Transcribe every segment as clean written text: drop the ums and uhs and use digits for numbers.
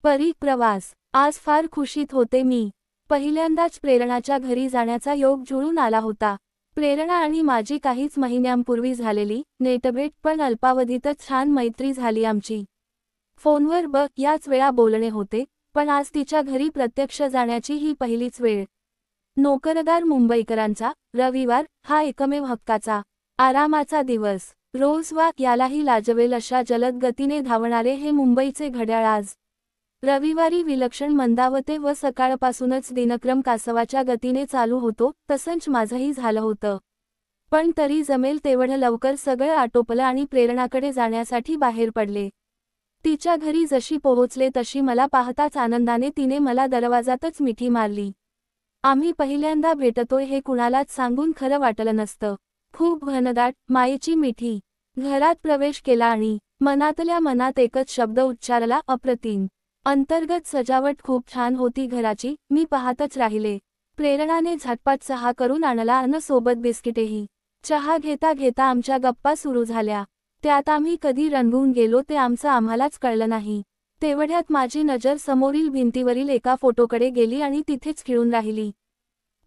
परी प्रवास। आज फार खुशीत होते मी। पहिल्यांदाच प्रेरणाच्या घरी जाण्याचा योग जुळून आला होता। प्रेरणा आणि माझी काहीच महिन्यांपूर्वी झालेली नेटभेट पण अल्पावधीतच छान मैत्री झाली आमची। फोनवर याच वेळा बोलणे होते, पण आज तिच्या घरी प्रत्यक्ष जाण्याची ही पहिलीच वेळ। नोकरदार मुंबईकरांचा रविवार हा एकमेव हक्काचा आरामाचा दिवस। रोज यालाही लाजवेल अशा जलद गतीने धावणारे हे मुंबईचे घड्याळ आज रविवारी विलक्षण मंदावते व सकाळपासूनच दिनक्रम कासवाच्या गतीने चालू होतो, तसंच माझंही झालं होतं। पण तरी जमेल तेवढं लवकर सगळं आटोपलं आणि प्रेरणाकडे जाण्यासाठी बाहेर पडले। तिच्या घरी जशी पोहोचले तशी मला पाहताच आनंदाने तिने मला दरवाजातच मिठी मारली। आम्ही पहिल्यांदा भेटतोय हे कुणालाच सांगून खरं वाटलं नसतं। खूप घनदाट मायेची मिठी। घरात प्रवेश केला आणि मनातल्या मनात एकच शब्द उच्चारला, अप्रतिम। अंतर्गत सजावट खूप छान होती घराची, मी पाहतच राहिले। प्रेरणाने झटपट चहा करून आणला आणि सोबत बिस्किटेही। चहा घेता घेता आमच्या गप्पा सुरू झाल्या। त्यात आम्ही कधी रंगून गेलो ते आमचं आम्हालाच कळलं नाही। तेवढ्यात माझी नजर समोरील भिंतीवरील एका फोटोकडे गेली आणि तिथेच खिळून राहिली।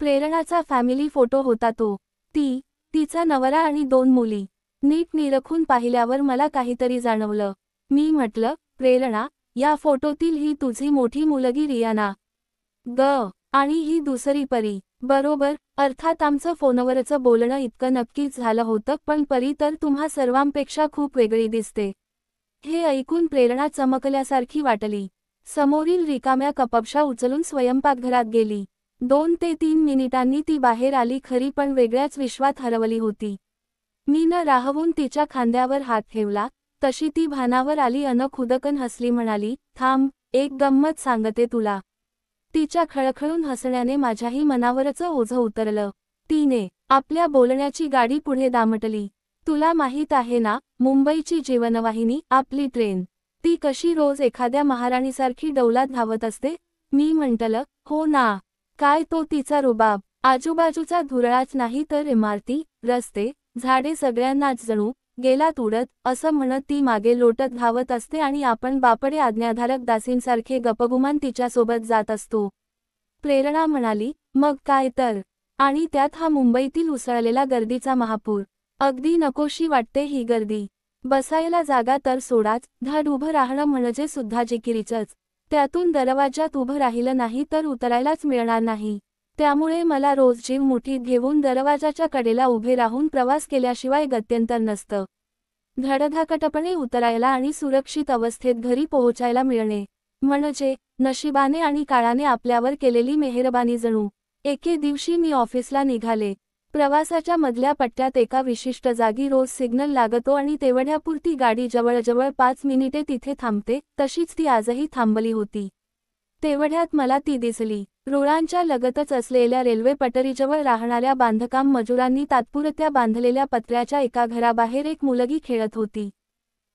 प्रेरणाचा फॅमिली फोटो होता तो। तिचा नवरा आणि 2 मुली। नीट निरखून पाहिल्यावर मला काहीतरी जाणवलं। मी म्हटलं, प्रेरणा, या फोटोतील ही तुझी मोठी मुलगी रियाना आणि ही दुसरी परी, बरोबर? अर्थात आमचं फोनवरचं बोलणं इतकं नक्कीच झालं होतं, पण परी तर तुम्हा सर्वांपेक्षा खूप वेगळी दिसते। हे ऐकून प्रेरणा चमकल्यासारखी वाटली। समोरील रिकाम्या कपबशा उचलून स्वयंपाकघरात गेली। 2 ते 3 मिनिटांनी ती बाहेर आली खरी, पण वेगळ्याच विश्वात हरवली होती। मी न राहवून तिच्या खांद्यावर हात ठेवला, तशी ती भानावर आली अन खुदकन हसली, म्हणाली, थांब, एक गंमत सांगते तुला। तिच्या खळखळून हसण्याने माझ्याही मनावरचं ओझं उतरलं। तिने आपल्या बोलण्याची गाडी पुढे दामटली। तुला माहीत आहे ना, मुंबईची जीवनवाहिनी, आपली ट्रेन, ती कशी रोज एखाद्या महाराणीसारखी डौलात धावत असते? मी म्हंटलं, हो ना। काय तो तिचा रुबाब! आजूबाजूचा धुरळाच नाही तर इमारती, रस्ते, झाडे सगळ्यांनाच जणू गेलात उडत असं म्हणत ती मागे लोटत धावत असते आणि आपण बापडे आज्ञाधारक दासींसारखे गपगुमान तिच्यासोबत जात असतो। प्रेरणा म्हणाली, मग काय तर। आणि त्यात हा मुंबईतील उसळलेला गर्दीचा महापूर। अगदी नकोशी वाटते ही गर्दी। बसायला जागा तर सोडाच, धड उभं राहणं म्हणजे सुद्धा जिकिरीचंच। त्यातून दरवाजात उभं राहिलं नाही तर उतरायलाच मिळणार नाही। त्यामुळे मला रोज जीव मुठीत घेऊन दरवाजाच्या कडेला उभे राहून प्रवास केल्याशिवाय गत्यंतर नसतं। धडधाकटपणे उतरायला आणि सुरक्षित अवस्थेत घरी पोहोचायला मिळणे म्हणजे नशिबाने आणि काळाने आपल्यावर केलेली मेहरबानी जणू। एके दिवशी मी ऑफिसला निघाले। प्रवासाच्या मधल्या पट्ट्यात एका विशिष्ट जागी रोज सिग्नल लागतो आणि तेवढ्यापुरती गाडी जवळजवळ 5 मिनिटे तिथे थांबते, तशीच ती आजही थांबली होती। तेवढ्यात मला ती दिसली। रुळांच्या लगतच असलेल्या रेल्वे पटरीजवळ राहणाऱ्या बांधकाम मजुरांनी तात्पुरत्या बांधलेल्या पत्र्याच्या एका घराबाहेर एक मुलगी खेळत होती।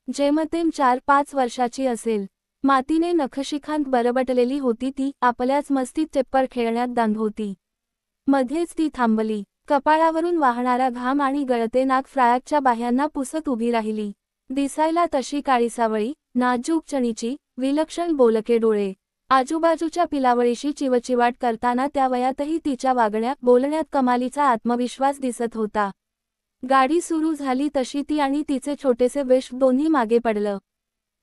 जेमतेम 4-5 वर्षाची असेल। मातीने नखशिखांत बरबटलेली होती ती, आपल्याच मस्तीत टेप्पर खेळण्यात दांड होती। मध्येच ती थांबली। कपाळावरून वाहणारा घाम आणि गळते नाक फ्रॉकच्या बाह्यांना पुसत उभी राहिली। दिसायला तशी काळीसावळी, नाजूक चणीची, विलक्षण बोलके डोळे। आजूबाजूच्या पिलावळीशी चिवचिवाट करताना त्या वयातही तिच्या वागण्यात बोलण्यात कमालीचा आत्मविश्वास दिसत होता। गाडी सुरू झाली तशी ती आणि तिचे छोटेसे वेश दोन्ही मागे पडलं।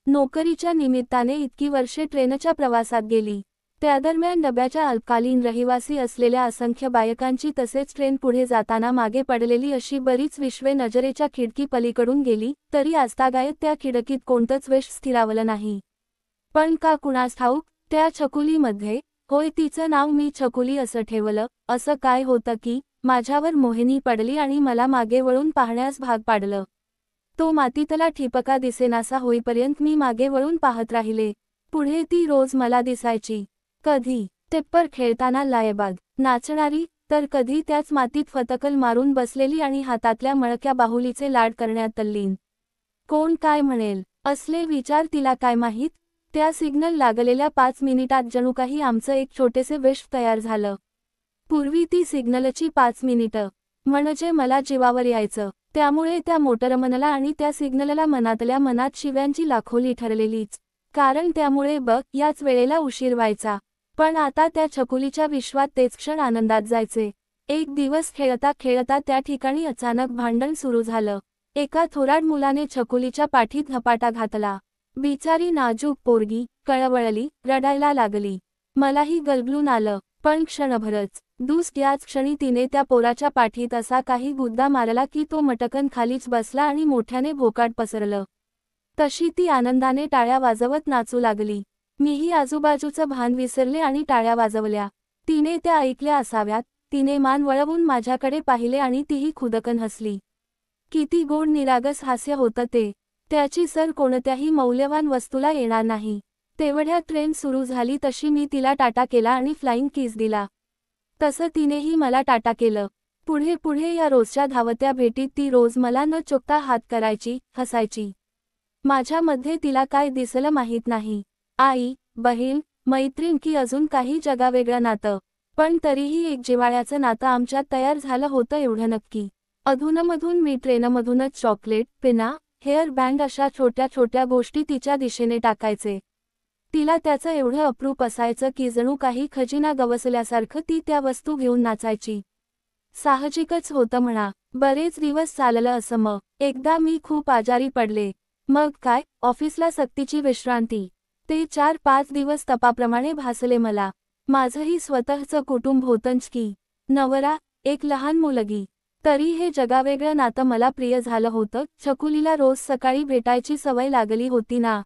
नोकरीच्या निमित्ताने इतकी वर्षे ट्रेनच्या प्रवासात गेली। त्यादरम्यान डब्याच्या अल्पकालीन रहिवासी असलेल्या असंख्य बायकांची तसेच ट्रेन पुढे जाताना मागे पडलेली अशी बरीच विश्वे नजरेच्या खिडकी पलीकडून गेली, तरी आजतागायत त्या खिडकीत कोणतंच वेश स्थिरावलं नाही। पण का कुणास ठाऊक, त्या छकुलीमध्ये, होय तिचं नाव मी छकुली असं ठेवलं, असं काय होतं की माझ्यावर मोहिनी पडली आणि मला मागे वळून पाहण्यास भाग पाडलं। तो मातीतला ठिपका दिसेनासा होईपर्यंत मी मागे वळून पाहत राहिले। पुढे ती रोज मला दिसायची। कधी टेप्पर खेळताना लायबाग नाचणारी, तर कधी त्याच मातीत फतकल मारून बसलेली आणि हातातल्या मळक्या बाहुलीचे लाड करण्यात तल्लीन। कोण काय म्हणेल असले विचार तिला काय माहीत। त्या सिग्नल लागलेल्या 5 मिनिटात जणू काही आमचं एक छोटेसे वेश तयार झालं। पूर्वी ती सिग्नलची 5 मिनिटं म्हणजे मला जीवावर यायचं। त्यामुळे त्या मोटरमनला आणि त्या सिग्नलला मनातल्या मनात शिव्यांची लाखोली ठरलेलीच। कारण त्यामुळे याच वेळेला उशीर व्हायचा. पण आता त्या छकुलीच्या विश्वात तेच क्षण आनंदात जायचे. एक दिवस खेळता खेळता त्या ठिकाणी अचानक भांडण सुरू झालं. एका थोराड मुलाने छकुलीच्या पाठीत धपाटा घातला. बिचारी नाजूक पोरगी कळवळली, रडायला लागली. मलाही गलबलून आलं, पण क्षणभरच. याच क्षणी तिने त्या पोराच्या पाठीत असा काही गुद्दा मारला की तो मटकन खालीच बसला आणि मोठ्याने भोकाट पसरलं. तशी ती आनंदाने टाळ्या वाजवत नाचू लागली. मीही आजूबाजूचं भान विसरले आणि टाळ्या वाजवल्या. तिने त्या ऐकल्या असाव्यात. तिने मान वळवून माझ्याकडे पाहिले आणि तीही खुदकन हसली. किती गोड निरागस हास्य होतं ते. त्याची सर कोणत्याही मौल्यवान वस्तूला येणार नाही. तेवढ्यात ट्रेन सुरू झाली तशी मी तिला टाटा केला आणि फ्लाइंग किस दिला. तसं तिनेही मला टाटा केलं. पुढे पुढे या रोजच्या धावत्या भेटीत ती रोज मला न चुकता हात करायची, हसायची. माझ्यामध्ये तिला काय दिसलं माहीत नाही. आई, बहीण, मैत्रीण की अजून काही जगावेगळं नातं. पण तरीही एक जिव्हाळ्याचं नातं आमच्यात तयार झालं होतं एवढं नक्की. अधूनमधून मी ट्रेनमधूनच चॉकलेट, पिना, हेअर बँड अशा छोट्या छोट्या गोष्टी तिच्या दिशेने टाकायचे. तिला त्याचं एवढं अप्रूप असायचं की जणू काही खजिना गवसल्यासारखं ती त्या वस्तू घेऊन नाचायची. साहजिकच होतं म्हणा. बरेच दिवस चाललं असं. मग एकदा मी खूप आजारी पडले. मग काय, ऑफिसला सक्तीची विश्रांती. ते 4-5 दिवस तपाप्रमाणे भासले मला. माझंही स्वतःचं कुटुंब होतंच की. नवरा, एक लहान मुलगी. तरी हे जगावेगळं नातं मला प्रिय झालं होतं. छकुलीला रोज सकाळी भेटायची सवय लागली होती ना.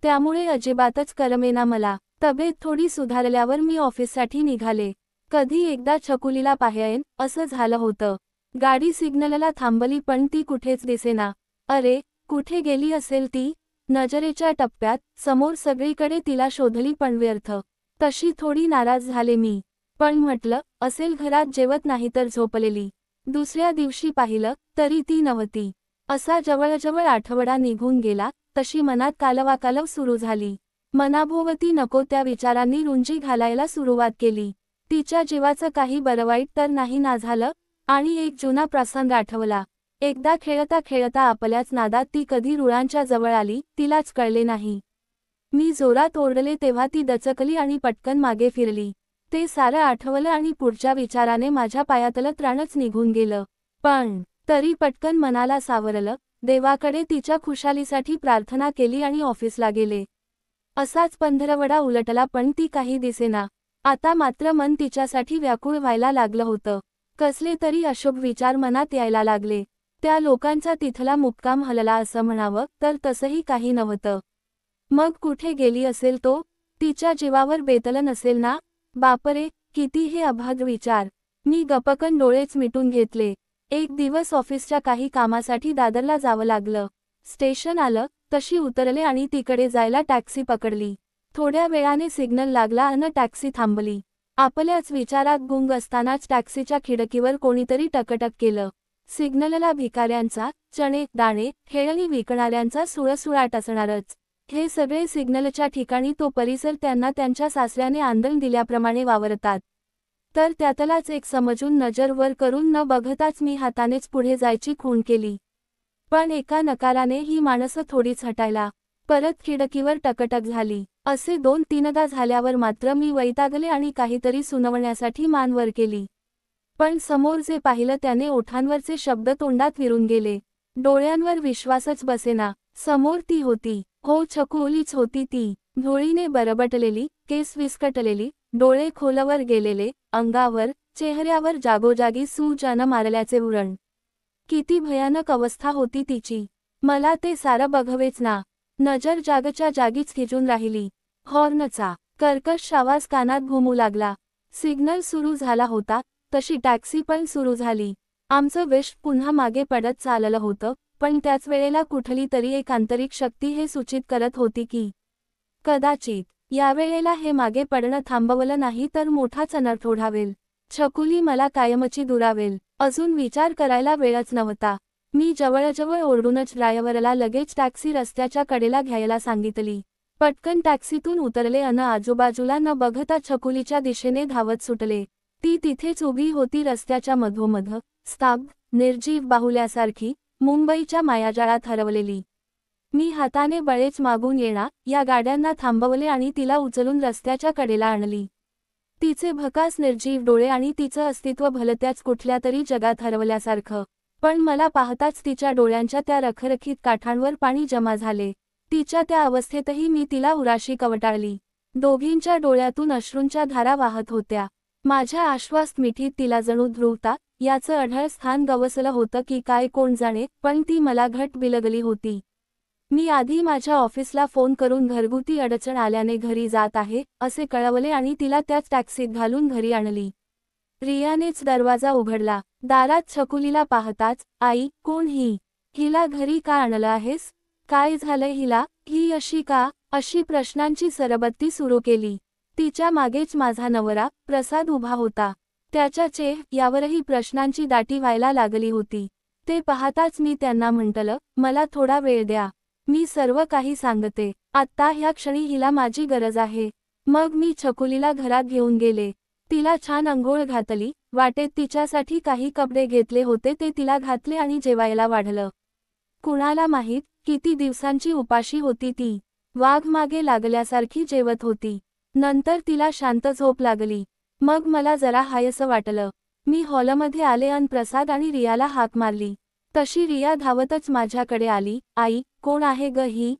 त्यामुळे अजिबातच करमेना मला. तब्येत थोडी सुधारल्यावर मी ऑफिससाठी निघाले. कधी एकदा छकुलीला पाहायन असं झालं होतं. गाडी सिग्नलला थांबली पण ती कुठेच दिसेना. अरे, कुठे गेली असेल ती? नजरेच्या टप्प्यात समोर सगळीकडे तिला शोधली पण व्यर्थ. तशी थोडी नाराज झाले मी. पण म्हटलं, असेल घरात जेवत नाही तर झोपलेली. दुसऱ्या दिवशी पाहिलं तरी ती नव्हती. असा जवळजवळ आठवडा निघून गेला. तशी मनात कालवाकालव सुरू झाली. मनाभोवती नको त्या विचारांनी रुंजी घालायला सुरुवात केली. तिच्या जीवाचं काही बरंवाईट तर नाही ना झालं? आणि एक जुना प्रसंग आठवला. एकदा खेळता खेळता आपल्याच नादात ती कधी रुळांच्या जवळ आली, तिलाच कळले नाही. मी जोरात ओरडले तेव्हा ती दचकली आणि पटकन मागे फिरली. ते सारं आठवलं आणि पुढच्या विचाराने माझ्या पायातलं त्राणच निघून गेलं. पण तरी पटकन मनाला सावरलं, देवाकडे तिच्या खुशालीसाठी प्रार्थना केली आणि ऑफिसला गेले. असाच पंधरवडा उलटला पण ती काही दिसेना. आता मात्र मन तिच्यासाठी व्याकुळ व्हायला लागलं होतं. कसले तरी अशुभ विचार मनात यायला लागले. त्या लोकांचा तिथला मुक्काम हलला असं म्हणावं तर तसंही काही नव्हतं. मग कुठे गेली असेल तो? तिच्या जीवावर बेतलं नसेल ना? बापरे, किती हे अभाग विचार. मी गपकन डोळेच मिटून घेतले. एक दिवस ऑफिसच्या काही कामासाठी दादरला जावं लागलं. स्टेशन आलं, तशी उतरले आणि तिकडे जायला टॅक्सी पकडली. थोड्या वेळाने सिग्नल लागला अन टॅक्सी थांबली. आपल्याच विचारात गुंग असतानाच टॅक्सीच्या खिडकीवर कोणीतरी टकटक केलं. सिग्नलला भिकाऱ्यांचा, चणे, दाणे, खेळणी विकणाऱ्यांचा सुळसुळाट असणारच. हे सगळे सिग्नलच्या ठिकाणी तो परिसर त्यांना त्यांच्या सासऱ्याने आंदण दिल्याप्रमाणे वावरतात. तर त्यातलाच एक समजून नजर वर करून न बघताच मी हातानेच पुढे जायची खूण केली. पण एका नकाराने ही माणसं थोडीच हटायला. परत खिडकीवर टकटक झाली. असे 2-3दा झाल्यावर मात्र मी वैतागले आणि काहीतरी सुनावण्यासाठी मान वर केली. पण समोर जे पाहिलं त्याने ओठांवरचे शब्द तोंडात विरून गेले. डोळ्यांवर विश्वासच बसेना. समोर ती होती. हो, छकुलीच होती ती. धुळीने बरबटलेली, केस विस्कटलेली, डोळे खोलवर गेलेले, अंगावर, चेहऱ्यावर जागोजागी सूजन मारल्याचे व्रण. किती भयानक अवस्था होती तिची. मला ते सारं बघवेच ना. नजर जागच्या जागीच खिजून राहिली. हॉर्नचा कर्कश आवाज कानात घुमू लागला. सिग्नल सुरू झाला होता, तशी टॅक्सी पण सुरू झाली. आमचं वेश पुन्हा मागे पडत चाललं होतं, पण त्याच वेळेला कुठली तरी एक आंतरिक शक्ती हे सूचित करत होती की कदाचित यावेळेला हे मागे पडणं थांबवलं नाही तर मोठाच अनर्थ ओढावेल. छकुली मला कायमची दुरावेल. अजून विचार करायला वेळच नव्हता. मी जवळजवळ ओरडूनच ड्रायव्हरला लगेच टॅक्सी रस्त्याच्या कडेला घ्यायला सांगितली. पटकन टॅक्सीतून उतरले अन आजूबाजूला न बघता छकुलीच्या दिशेने धावत सुटले. ती तिथेच उभी होती रस्त्याच्या मधोमध, स्तब्ध, निर्जीव बाहुल्यासारखी, मुंबईच्या मायाजाळात हरवलेली. मी हाताने बळेच मागून येणा या गाड्यांना थांबवले आणि तिला उचलून रस्त्याच्या कडेला आणली. तिचे भकास निर्जीव डोळे आणि तिचं अस्तित्व भलत्याच कुठल्या तरी जगात हरवल्यासारखं. पण मला पाहताच तिच्या डोळ्यांच्या त्या रखरखीत काठांवर पाणी जमा झाले. तिच्या त्या अवस्थेतही मी तिला उराशी कवटाळली. दोघींच्या डोळ्यातून अश्रूंच्या धारा वाहत होत्या. माझ्या आश्वास्त मिठीत तिला जणू ध्रुवता याचं अढळ स्थान गवसलं होतं की काय कोण जाणे, पण ती मला घट बिलगली होती. मी आधी माझ्या ऑफिसला फोन करून घरगुती अडचण आल्याने घरी जात आहे असे कळवले आणि तिला त्याच टॅक्सीत घालून घरी आणली. रियानेच दरवाजा उघडला. दारात छकुलीला पाहताच, आई, कोण ही? हिला घरी का आणलं आहेस? काय झालंय हिला? ही अशी का? अशी प्रश्नांची सरबत्ती सुरू केली. तिच्या मागेच माझा नवरा, प्रसाद उभा होता. त्याच्या चेहऱ्यावरही प्रश्नांची दाटी व्हायला लागली होती. ते पाहताच मी त्यांना म्हटलं, मला थोडा वेळ द्या. मी सर्व काही सांगते. आत्ता ह्या क्षणी हिला माझी गरज आहे. मग मी छकुलीला घरात घेऊन गेले. तिला छान अंघोळ घातली. वाटेत तिच्यासाठी काही कपडे घेतले होते ते तिला घातले आणि जेवायला वाढलं. कुणाला माहीत किती दिवसांची उपाशी होती ती. वाघ मागे लागल्यासारखी जेवत होती. नंतर तिला शांत झोप लागली. मग मला जरा हायसं वाटलं. मी हॉलमध्ये आले अन प्रसाद आणि रियाला हाक मारली. तशी रिया धावतच माझ्याकडे आली. आई, कोण आहे ग ही?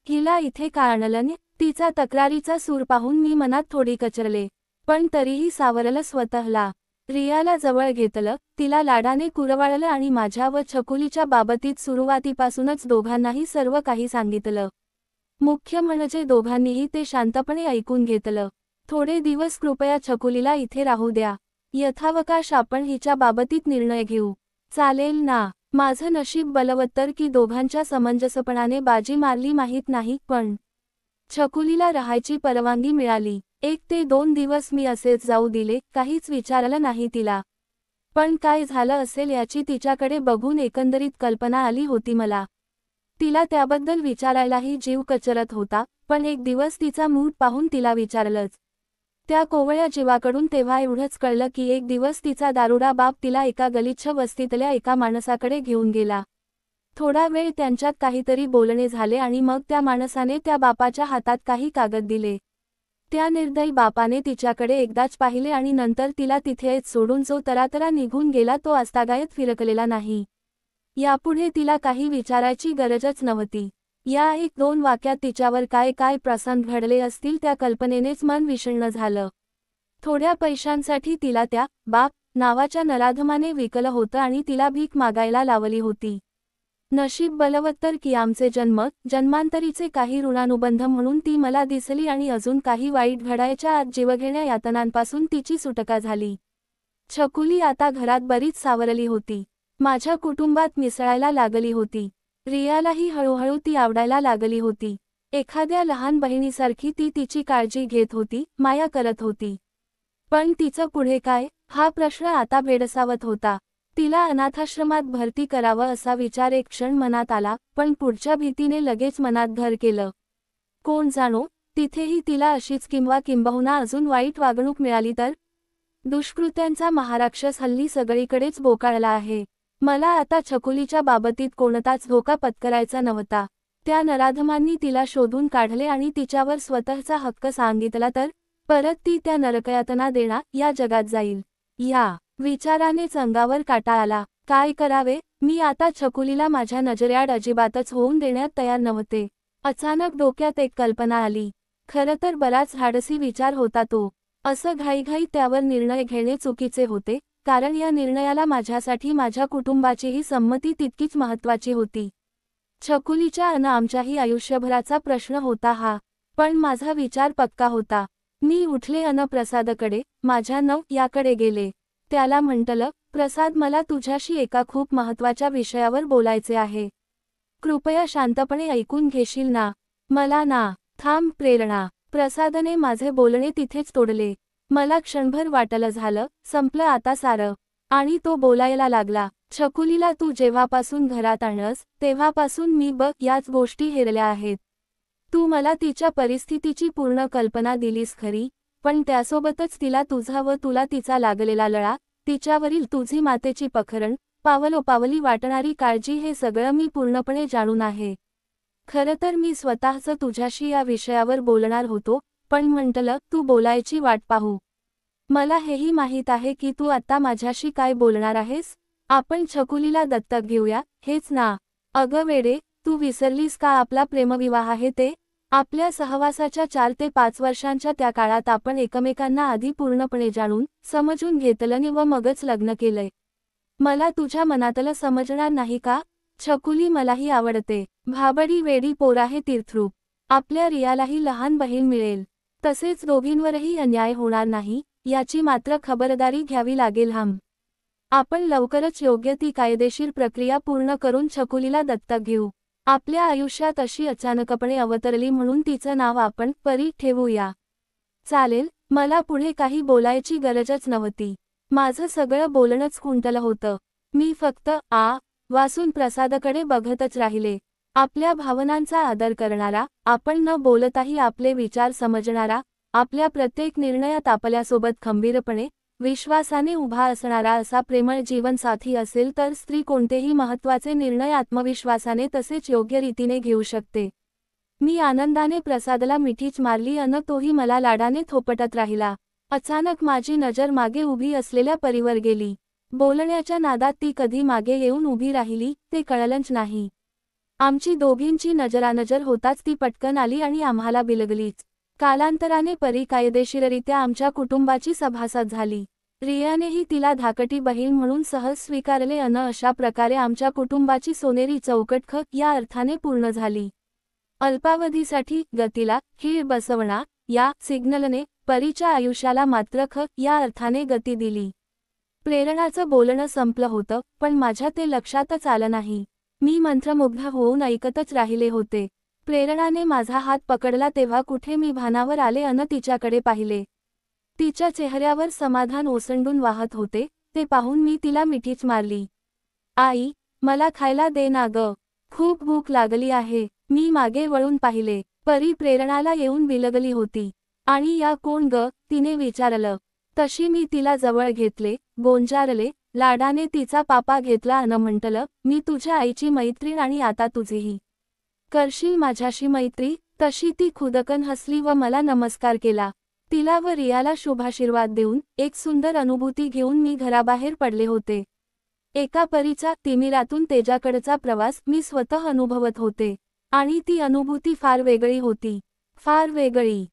हिला इथे का आणलं? तिचा तक्रारीचा सूर पाहून मी मनात थोडी कचरले, पण तरीही सावरलं स्वतःला. रियाला जवळ घेतलं, तिला लाडाने कुरवाळलं आणि माझ्या व छकुलीच्या बाबतीत सुरुवातीपासूनच दोघांनाही सर्व काही सांगितलं. मुख्य म्हणजे दोघांनीही ते शांतपणे ऐकून घेतलं. थोडे दिवस कृपया छकुलीला इथे राहू द्या. यथावकाश आपण हिच्या बाबतीत निर्णय घेऊ. चालेल ना? माझं नशीब बलवत्तर की दोघांच्या समंजसपणाने बाजी मारली माहीत नाही, पण छकुलीला राहायची परवानगी मिळाली. 1 ते 2 दिवस मी असेच जाऊ दिले, काहीच विचारलं नाही तिला. पण काय झालं असेल याची तिच्याकडे बघून एकंदरीत कल्पना आली होती मला. तिला त्याबद्दल विचारायलाही जीव कचरत होता, पण एक दिवस तिचा मूड पाहून तिला विचारलंच. त्या कोवळ्या जीवाकडून तेव्हा एवढंच कळलं की एक दिवस तिचा दारुडा बाप तिला एका गलिच्छ वस्तीतल्या एका माणसाकडे घेऊन गेला. थोडा वेळ त्यांच्यात काहीतरी बोलणे झाले आणि मग त्या माणसाने त्या बापाच्या हातात काही कागद दिले. त्या निर्दयी बापाने तिच्याकडे एकदाच पाहिले आणि नंतर तिला तिथेच सोडून जो तरातरा निघून गेला तो आजतागायत फिरकलेला नाही. यापुढे तिला काही विचारायची गरजच नव्हती. या 1-2 वाक्यात तिच्यावर काय काय प्रसंग घडले असतील त्या कल्पनेनेच मन विषण्ण झालं. थोड्या पैशांसाठी तिला त्या बाप नावाच्या नराधमाने विकलं होतं आणि तिला भीक मागायला लावली होती. नशीब बलवत्तर की आमचे जन्मांतरीचे काही ऋणानुबंध म्हणून ती मला दिसली आणि अजून काही वाईट घडायच्या आत जीवघेण्या यातनांपासून तिची सुटका झाली. छकुली आता घरात बरीच सावरली होती. माझ्या कुटुंबात मिसळायला लागली होती. रियालाही हळूहळू ती आवडायला लागली होती. एखाद्या लहान बहिणीसारखी ती तिची काळजी घेत होती, माया करत होती. पण तिचं पुढे काय, हा प्रश्न आता भेडसावत होता. तिला अनाथाश्रमात भरती करावं असा विचार एक क्षण मनात आला, पण पुढच्या भीतीने लगेच मनात घर केलं. कोण जाणो, तिथेही तिला अशीच किंबहुना अजून वाईट वागणूक मिळाली तर? दुष्कृत्यांचा महाराक्षस हल्ली सगळीकडेच बोकाळला आहे. मला आता छकुलीच्या बाबतीत कोणताच धोका पत्करायचा नव्हता. त्या नराधमांनी तिला शोधून काढले आणि तिच्यावर स्वतःचा हक्क सांगितला तर परत ती त्या नरकयातना देणार या जगात जाईल. या विचारानेच अंगावर काटा आला. काय करावे? मी आता छकुलीला माझ्या नजरेआड अजिबातच होऊन देण्यात तयार नव्हते. अचानक डोक्यात एक कल्पना आली. खरं तर बराच धाडसी विचार होता तो. असं घाईघाईत त्यावर निर्णय घेणे चुकीचे होते, कारण या निर्णयाला माझ्यासाठी माझ्या कुटुंबाचीही संमती तितकीच महत्त्वाची होती. छकुलीच्या अन आमच्याही आयुष्यभराचा प्रश्न होता हा. पण माझा विचार पक्का होता. मी उठले अन प्रसादकडे, माझ्या याकडे गेले. त्याला म्हटलं, प्रसाद, मला तुझ्याशी एका खूप महत्त्वाच्या विषयावर बोलायचे आहे. कृपया शांतपणे ऐकून घेशील ना? मला ना. थांब प्रेरणा. प्रसादने माझे बोलणे तिथेच तोडले. मला क्षणभर वाटलं झालं, संपलं आता सारं. आणि तो बोलायला लागला. छकुलीला तू जेव्हापासून घरात आणलंस, तेव्हापासून मी याच गोष्टी हेरल्या आहेत. तू मला तिच्या परिस्थितीची पूर्ण कल्पना दिलीस खरी, पण त्यासोबतच तिला तुझा व तुला तिचा लागलेला लळा, तिच्यावरील तुझी मातेची पखरण, पावलोपावली वाटणारी काळजी हे सगळं मी पूर्णपणे जाणून आहे. खरं तर मी स्वतःच तुझ्याशी या विषयावर बोलणार होतो, पण म्हटलं तू बोलायची वाट पाहू. मला हेही माहीत आहे की तू आता माझ्याशी काय बोलणार आहेस. आपण छकुलीला दत्तक घेऊया, हेच ना. अगं वेडे, तू विसरलीस का आपला प्रेमविवाह आहे ते. आपल्या सहवासाच्या 4 ते 5 वर्षांच्या त्या काळात आपण एकमेकांना आधी पूर्णपणे जाणून समजून घेतलं व मगच लग्न केलंय. मला तुझ्या मनातलं समजणार नाही का. छकुली मलाही आवडते. भाबडी वेडी पोर आहे तीर्थरूप. आपल्या रियालाही लहान बहीण मिळेल. तसेच दोघींवरही अन्याय होणार नाही, याची मात्र खबरदारी घ्यावी लागेल. आपण लवकरच योग्य ती कायदेशीर प्रक्रिया पूर्ण करून छकुलीला दत्तक घेऊ. आपल्या आयुष्यात अशी अचानकपणे अवतरली म्हणून तिचं नाव आपण परी ठेवूया. चालेल, मला पुढे काही बोलायची गरजच नव्हती. माझं सगळं बोलणंच खुंटलं होतं. मी फक्त वासून प्रसादकडे बघतच राहिले. आपल्या भावनांचा आदर करणारा, आपण न बोलताही आपले विचार समजणारा, आपल्या प्रत्येक निर्णयात आपल्यासोबत खंबीरपणे, विश्वासाने उभा असणारा असा प्रेमळ जीवनसाथी असेल तर स्त्री कोणतेही महत्त्वाचे निर्णय आत्मविश्वासाने तसेच योग्य रीतीने घेऊ शकते. मी आनंदाने प्रसादला मिठीच मारली अन तोही मला लाडाने थोपटत राहिला. अचानक माझी नजर मागे उभी असलेल्या परीवर गेली. बोलण्याच्या नादात ती कधी मागे येऊन उभी राहिली ते कळलंच नाही. आमची दोघींची नजरानजर होताच ती पटकन आली आणि आम्हाला बिलगलीच. कालांतराने परी कायदेशीररित्या आमच्या कुटुंबाची सभासद झाली. रियानेही तिला धाकटी बहीण म्हणून सहज स्वीकारले अन अशा प्रकारे आमच्या कुटुंबाची सोनेरी चौकट या अर्थाने पूर्ण झाली. अल्पावधीसाठी गतीला खीळ बसवणा या सिग्नलने परीच्या आयुष्याला मात्र या अर्थाने गती दिली. प्रेरणाचं बोलणं संपलं होतं, पण माझ्या ते लक्षातच आलं नाही. मी मंत्रमुग्ध होऊन ऐकतच राहिले होते. प्रेरणाने माझा हात पकडला तेव्हा कुठे मी भानावर आले अन तिच्याकडे पाहिले. तिच्या चेहऱ्यावर समाधान ओसंडून वाहत होते, ते पाहून मी तिला मिठीच मारली. आई, मला खायला दे ना ग. खूप भूक लागली आहे. मी मागे वळून पाहिले. परी प्रेरणाला येऊन बिलगली होती. आणि या कोण ग, तिने विचारलं. तशी मी तिला जवळ घेतले, गोंजारले, लाडाने तिचा पापा घेतला अन म्हटलं, मी तुझ्या आईची मैत्रीण आणि आता तुझीही. करशील माझ्याशी मैत्री. तशी ती खुदकन हसली व मला नमस्कार केला. तिला व रियाला शुभाशीर्वाद देऊन एक सुंदर अनुभूती घेऊन मी घराबाहेर पडले होते. एका परीचा तिमिरातून तेजाकडचा प्रवास मी स्वतः अनुभवत होते. आणि ती अनुभूती फार वेगळी होती. फार वेगळी.